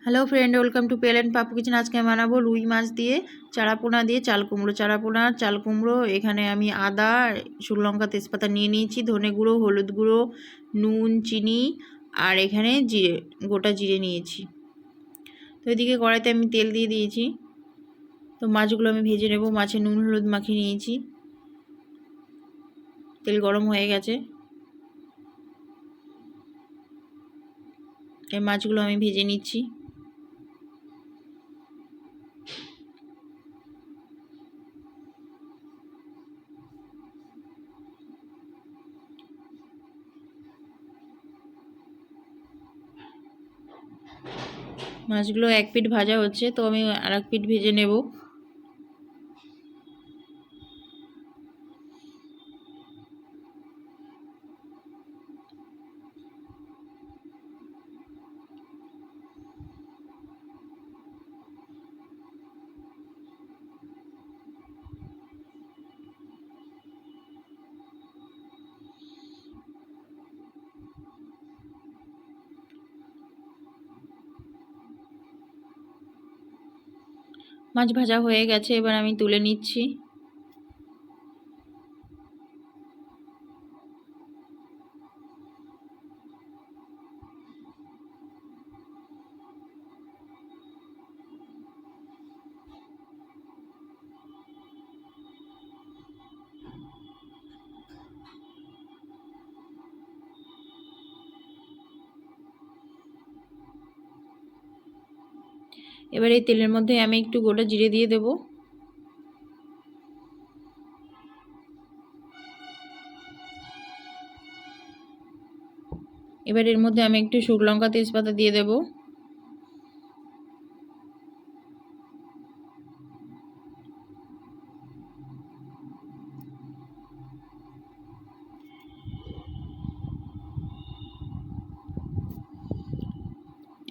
Hello friend, welcome to পেল and Papu kitchen. আজকে আমি বানাবো রুই মাছ দিয়ে চারাপোনা দিয়ে চাল কুমড়ো। চারাপোনা চাল কুমড়ো, এখানে আমি আদা, শুকনো লঙ্কা, তেজপাতা নিয়ে নিয়েছি, ধনে গুঁড়ো, হলুদ গুঁড়ো, নুন, চিনি আর এখানে জিরে, গোটা জিরে নিয়েছি। তো এদিকে কড়াইতে আমি তেল দিয়ে দিয়েছি। তো মাছগুলো আমি ভেজে নেব। মাছে নুন হলুদ মাখিয়ে নিয়েছি। তেল গরম হয়ে গেছে, এই মাছগুলো আমি ভেজে নিচ্ছি। মাছগুলো এক পিঠ ভাজা হচ্ছে, তো আমি আর এক পিঠ ভেজে নেব। মাছ ভাজা হয়ে গেছে, এবার আমি তুলে নিচ্ছি। এবার এই তেলের মধ্যে আমি একটু গোটা জিরে দিয়ে দেব। এবার এর মধ্যে আমি একটু শুকনো লঙ্কা তেজপাতা দিয়ে দেব।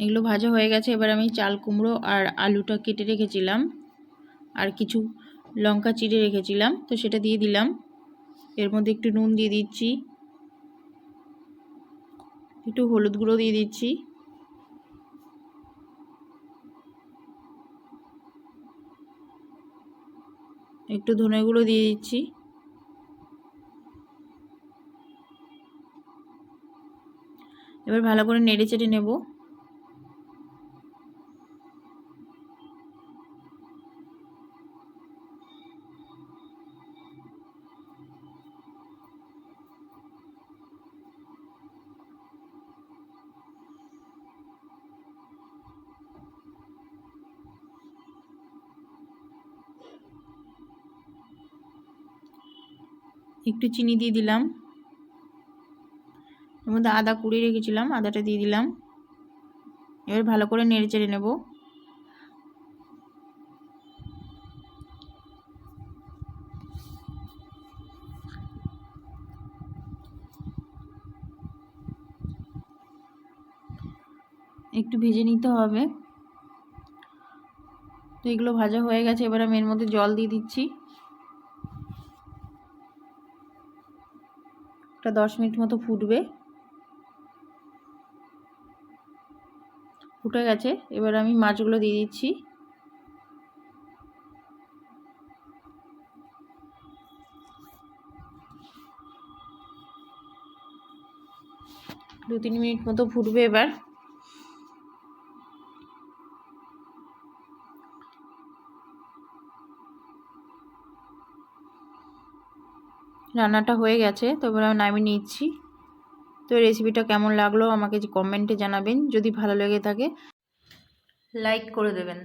এগুলো ভাজা হয়ে গেছে, এবার আমি চাল কুমড়ো আর আলুটা কেটে রেখেছিলাম আর কিছু লঙ্কা চিড়ে রেখেছিলাম, তো সেটা দিয়ে দিলাম। এর মধ্যে একটু নুন দিয়ে দিচ্ছি, একটু হলুদ গুঁড়ো দিয়ে দিচ্ছি, একটু ধনে গুঁড়ো দিয়ে দিচ্ছি। এবার ভালো করে নেড়ে চেড়ে নেব। একটু চিনি দিয়ে দিলাম। এর মধ্যে আদা কুড়িয়ে রেখেছিলাম, আদাটা দিয়ে দিলাম। এবার ভালো করে নেড়ে চেড়ে নেব। একটু ভেজে নিতে হবে। তো এগুলো ভাজা হয়ে গেছে, এবার আমি এর মধ্যে জল দিয়ে দিচ্ছি। একটা 10 মিনিট মতো ফুটবে। ফুটে গেছে, এবার আমি মাছগুলো দিয়ে দিচ্ছি। দু 3 মিনিট মতো ফুটবে। এবার রান্নাটা হয়ে গেছে, তো এবার আমি নামিয়ে নিচ্ছি। তো রেসিপিটা কেমন লাগলো আমাকে কমেন্টে জানাবেন। যদি ভালো লেগে থাকে লাইক করে দেবেন।